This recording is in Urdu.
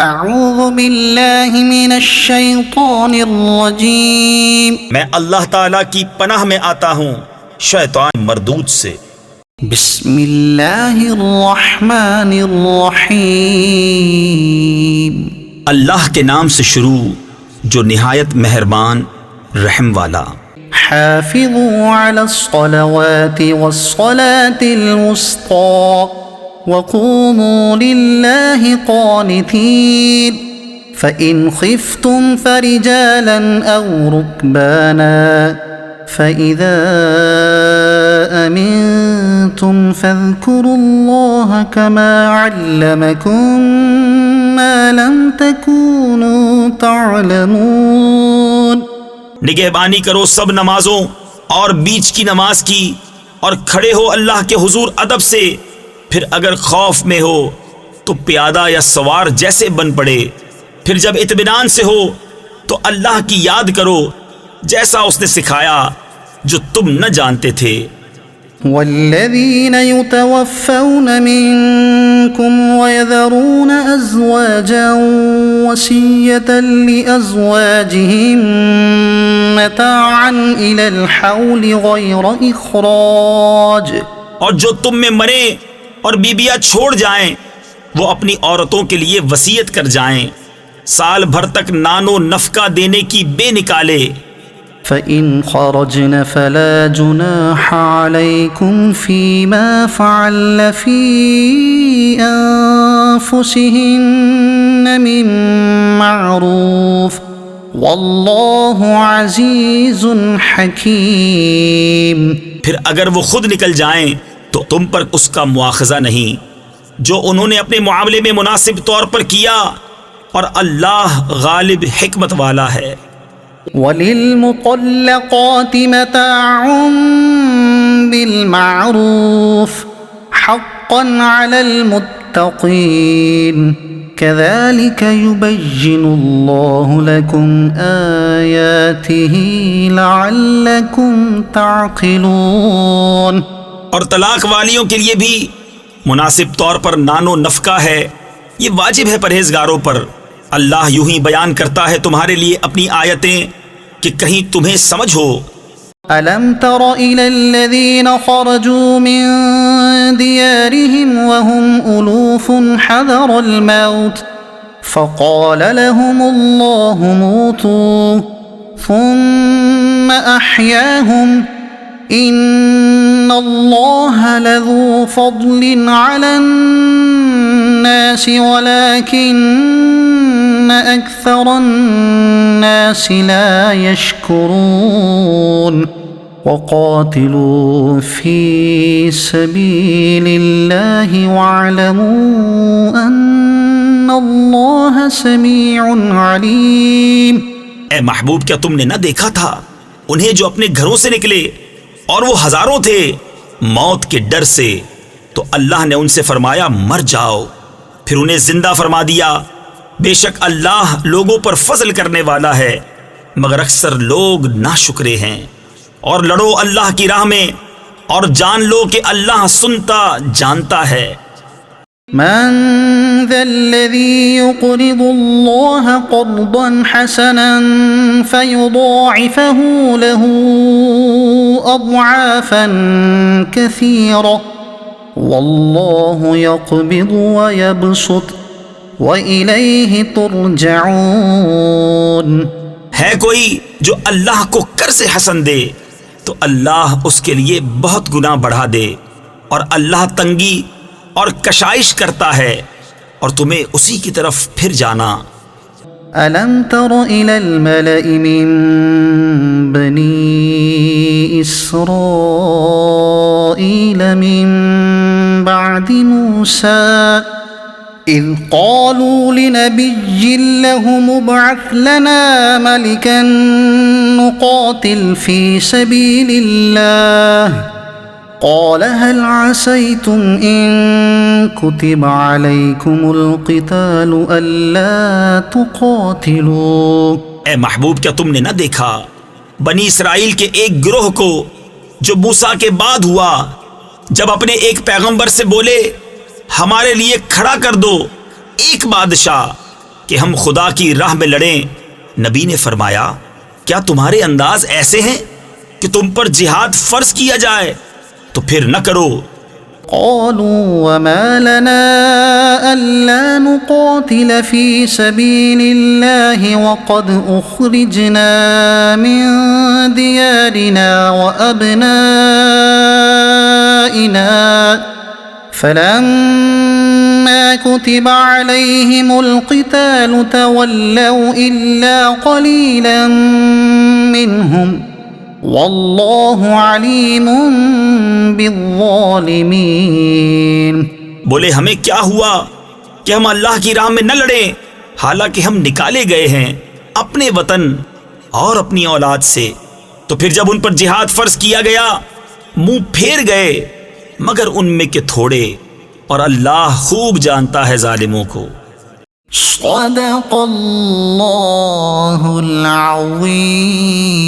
اعوذ باللہ من الشیطان الرجیم، میں اللہ تعالیٰ کی پناہ میں آتا ہوں شیطان مردود سے۔ بسم اللہ الرحمن الرحیم، اللہ کے نام سے شروع جو نہایت مہربان رحم والا۔ حافظوا علی الصلوات والصلاة الوسطى وقوموا للہ قانتین فإن خفتم فرجالا أو ركبانا فإذا أمنتم فاذكروا الله كما علمكم ما لم تكونوا تعلمون۔ نگہبانی کرو سب نمازوں اور بیچ کی نماز کی، اور کھڑے ہو اللہ کے حضور ادب سے، پھر اگر خوف میں ہو تو پیادہ یا سوار جیسے بن پڑے، پھر جب اطمینان سے ہو تو اللہ کی یاد کرو جیسا اس نے سکھایا جو تم نہ جانتے تھے۔ والذین یتوفون منکم ویذرون ازواجا وصیۃ لازواجہم متاعا الی الحول غیر اخراج، اور جو تم میں مرے اور بیبیاں چھوڑ جائیں وہ اپنی عورتوں کے لیے وصیت کر جائیں سال بھر تک نان و نفقہ دینے کی بے نکالے۔ فَإِنْ خَرَجْنَ فَلَا جُنَاحَ عَلَيْكُمْ فِي مَا فَعَلْنَ فِي أَنفُسِهِنَّ مِن مَّعْرُوفٍ وَاللَّهُ عَزِيزٌ حَكِيمٌ۔ پھر اگر وہ خود نکل جائیں تو تم پر اس کا مواخذہ نہیں جو انہوں نے اپنے معاملے میں مناسب طور پر کیا، اور اللہ غالب حکمت والا ہے۔ وَلِلْمُطَلَّقَاتِ مَتَاعٌ بِالْمَعْرُوفِ حَقًّا عَلَى الْمُتَّقِينَ كَذَلِكَ يُبَيِّنُ اللَّهُ لَكُمْ آيَاتِهِ لَعَلَّكُمْ تَعْقِلُونَ۔ اور طلاق والیوں کے لیے بھی مناسب طور پر نان و نفقہ ہے، یہ واجب ہے پرہیزگاروں پر۔ اللہ یوں ہی بیان کرتا ہے تمہارے لیے اپنی آیتیں کہ کہیں تمہیں سمجھ ہو۔ أَلَمْ تَرَ إِلَى الَّذِينَ خَرَجُوا مِن دِيَارِهِمْ وَهُمْ أُلُوفٌ حَذَرَ الْمَوْتِ فَقَالَ لَهُمُ اللَّهُ مُوتُوا ثُمَّ أَحْيَاهُمْ إِنَّ اللَّهَ لَذُو فَضْلٍ عَلَى النَّاسِ وَلَكِنَّ أَكْثَرَ النَّاسِ لَا يَشْكُرُونَ۔ وَقَاتِلُوا فِي سَبِيلِ اللَّهِ وَاعْلَمُوا أَنَّ اللَّهَ سَمِيعٌ عَلِيمٌ۔ اے محبوب، کیا تم نے نہ دیکھا تھا انہیں جو اپنے گھروں سے نکلے اور وہ ہزاروں تھے موت کے ڈر سے، تو اللہ نے ان سے فرمایا مر جاؤ، پھر انہیں زندہ فرما دیا۔ بے شک اللہ لوگوں پر فضل کرنے والا ہے، مگر اکثر لوگ ناشکرے ہیں۔ اور لڑو اللہ کی راہ میں اور جان لو کہ اللہ سنتا جانتا ہے۔ من ذا الذي يقرض الله قرضا حسنا فيضاعفه له أضعافا كثيرة والله يقبض ويبسط وإليه ترجعون۔ ہے کوئی جو اللہ کو قرض حسن دے تو اللہ اس کے لیے بہت گنا بڑھا دے، اور اللہ تنگی اور کشائش کرتا ہے اور تمہیں اسی کی طرف پھر جانا۔ أَلَمْ تَرَ إِلَى الْمَلَإِ مِن بَنِي إِسْرَائِيلَ مِن بَعْدِ مُوسَىٰ إِذْ قَالُوا لِنَبِيٍّ لَهُمُ ابْعَثْ لَنَا مَلِكًا نُقَاتِلْ فِي سَبِيلِ اللَّهِ قال هل عسيتم إن كتب عليكم القتال ألا تقاتلوا۔ اے محبوب، کیا تم نے نہ دیکھا بنی اسرائیل کے ایک گروہ کو جو موسیٰ کے بعد ہوا، جب اپنے ایک پیغمبر سے بولے ہمارے لیے کھڑا کر دو ایک بادشاہ کہ ہم خدا کی راہ میں لڑیں. نبی نے فرمایا کیا تمہارے انداز ایسے ہیں کہ تم پر جہاد فرض کیا جائے تو پھر نہ کرو. قالوا وما لنا ألا نقاتل في سبيل الله وقد أخرجنا من ديارنا وأبنائنا فلما كتب عليهم القتال تولوا إلا قليلا منهم واللہ علیم بالظالمین. بولے ہمیں کیا ہوا کہ ہم اللہ کی راہ میں نہ لڑیں حالانکہ ہم نکالے گئے ہیں اپنے وطن اور اپنی اولاد سے. تو پھر جب ان پر جہاد فرض کیا گیا منہ پھیر گئے مگر ان میں کے تھوڑے، اور اللہ خوب جانتا ہے ظالموں کو. صدق اللہ العظیم.